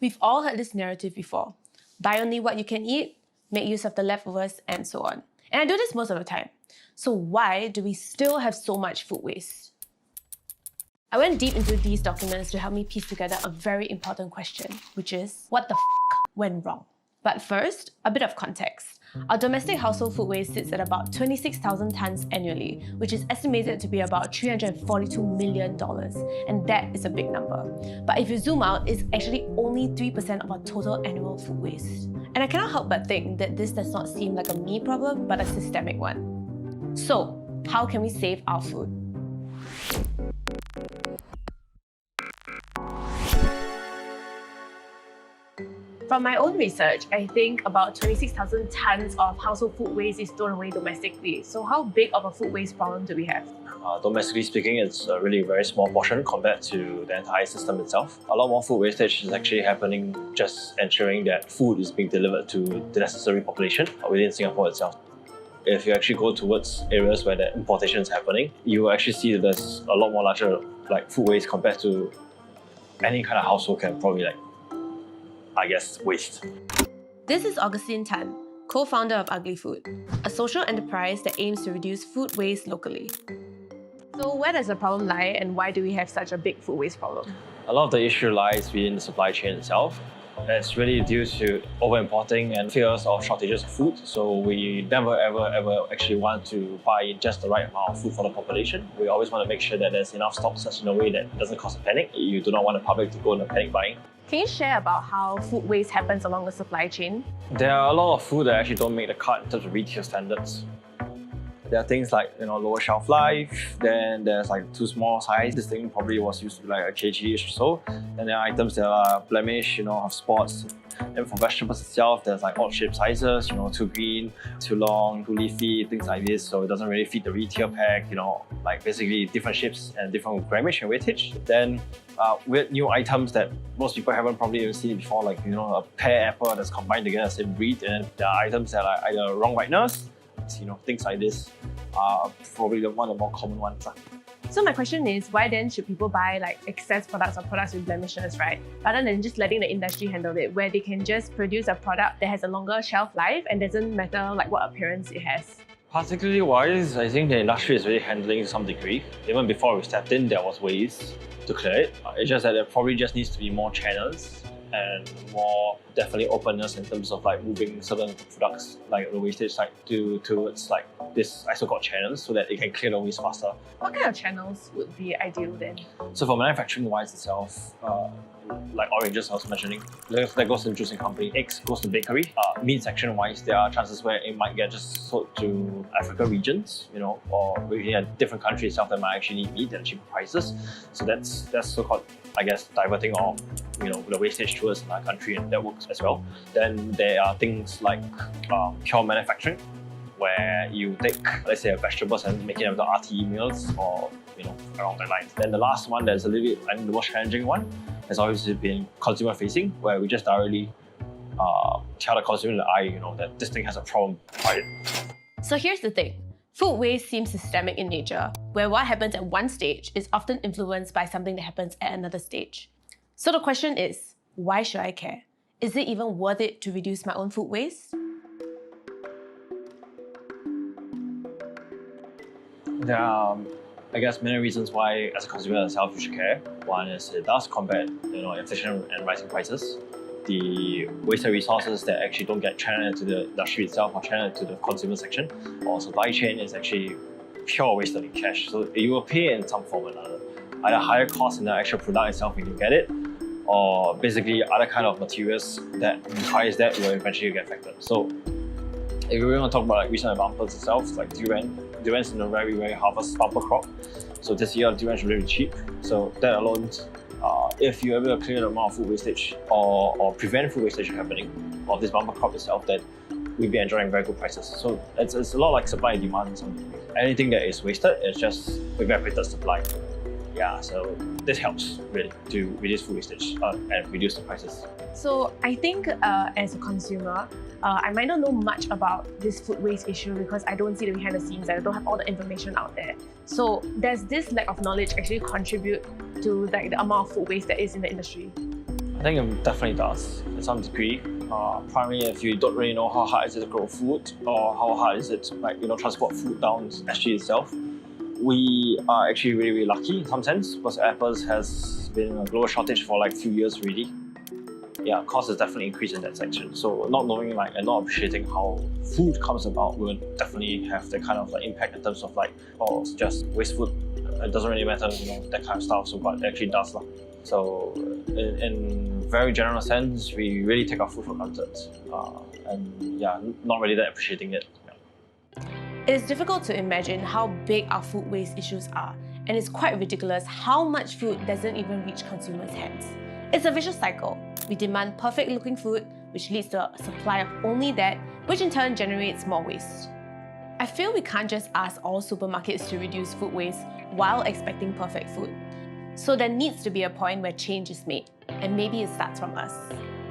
We've all heard this narrative before. Buy only what you can eat, make use of the leftovers, and so on. And I do this most of the time. So why do we still have so much food waste? I went deep into these documents to help me piece together a very important question, which is, what the went wrong? But first, a bit of context. Our domestic household food waste sits at about 26,000 tonnes annually, which is estimated to be about $342 million, and that is a big number. But if you zoom out, it's actually only 3% of our total annual food waste. And I cannot help but think that this does not seem like a me problem, but a systemic one. So, how can we save our food? From my own research, I think about 26,000 tonnes of household food waste is thrown away domestically. So how big of a food waste problem do we have? Domestically speaking, it's a really very small portion compared to the entire system itself. A lot more food wastage is actually happening just ensuring that food is being delivered to the necessary population within Singapore itself. If you actually go towards areas where the importation is happening, you will actually see that there's a lot more larger food waste compared to any kind of household can probably waste. This is Augustine Tan, co-founder of Ugly Food, a social enterprise that aims to reduce food waste locally. So where does the problem lie and why do we have such a big food waste problem? A lot of the issue lies within the supply chain itself. It's really due to over-importing and fears of shortages of food. So we never ever actually want to buy just the right amount of food for the population. We always want to make sure that there's enough stock such in a way that it doesn't cause a panic. You do not want the public to go into panic buying. Can you share about how food waste happens along the supply chain? There are a lot of food that actually don't make the cut in terms of retail standards. There are things like lower shelf life, then there's too small size. This thing probably was used to be a kg-ish or so. And there are items that are blemished, have spots. And for vegetables itself, there's odd shaped sizes, too green, too long, too leafy, things like this. So it doesn't really fit the retail pack, basically different shapes and different grammage and weightage. Then weird new items that most people haven't probably even seen before, a pear apple that's combined together the same breed, and there are items that are either wrong ripeness, things like this are probably one of the more common ones. So my question is, why then should people buy excess products or products with blemishes, right? Rather than just letting the industry handle it, where they can just produce a product that has a longer shelf life and doesn't matter what appearance it has. Particularly wise, I think the industry is really handling to some degree. Even before we stepped in, there was ways to clear it. It's just that there probably just needs to be more channels and more definitely openness in terms of moving certain products the wastage towards this so-called channels so that it can clear the waste faster. What kind of channels would be ideal then? So for manufacturing wise itself, oranges I was mentioning, that goes to the juicing company. Eggs goes to bakery. Meat section wise, there are chances where it might get just sold to Africa regions, or within a different country itself that might actually need meat at cheaper prices. So that's so-called, diverting or the wastage towards another country, and that works as well. Then there are things like pure manufacturing, where you take, let's say, vegetables and make it into RTE meals or along that line. Then the last one that's a little bit, the most challenging one has always been consumer facing, where we just directly tell the consumer in the eye, that this thing has a problem. So here's the thing. Food waste seems systemic in nature, where what happens at one stage is often influenced by something that happens at another stage. So the question is, why should I care? Is it even worth it to reduce my own food waste? There are, many reasons why, as a consumer yourself, you should care. One is it does combat, inflation and rising prices. The wasted resources that actually don't get channeled into the industry itself or channeled to the consumer section or supply chain is actually pure wasted in cash. So you will pay in some form or another. Either higher cost in the actual product itself when you get it, or basically other kind of materials that requires that will eventually get affected. So if we want to talk about recent bumpers itself, durian's in a very, very harvest bumper crop. So this year durian's really cheap. So that alone, if you're able to clear the amount of food wastage or prevent food wastage happening of this bumper crop itself, then we'll be enjoying very good prices. So it's a lot like supply and demand in some degree. Anything that is wasted is just evaporated supply. Yeah, so this helps really to reduce food wastage and reduce the prices. So I think as a consumer, I might not know much about this food waste issue because I don't see the behind the scenes and I don't have all the information out there. So does this lack of knowledge actually contribute to the amount of food waste that is in the industry? I think it definitely does, to some degree. Primarily, if you don't really know how hard is it to grow food, or how hard is it to transport food down SG itself, we are actually really, really lucky in some sense, because apples has been a global shortage for like a few years already. Yeah, cost has definitely increased in that section. So not knowing and not appreciating how food comes about will definitely have that kind of impact in terms of it's just waste food. It doesn't really matter, that kind of stuff. So but it actually does lah. So in very general sense, we really take our food for granted, and yeah, not really that appreciating it. Yeah. It is difficult to imagine how big our food waste issues are, and it's quite ridiculous how much food doesn't even reach consumers' hands. It's a vicious cycle. We demand perfect-looking food, which leads to a supply of only that, which in turn generates more waste. I feel we can't just ask all supermarkets to reduce food waste while expecting perfect food. So there needs to be a point where change is made, and maybe it starts from us.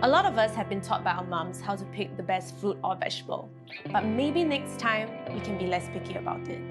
A lot of us have been taught by our moms how to pick the best fruit or vegetable, but maybe next time we can be less picky about it.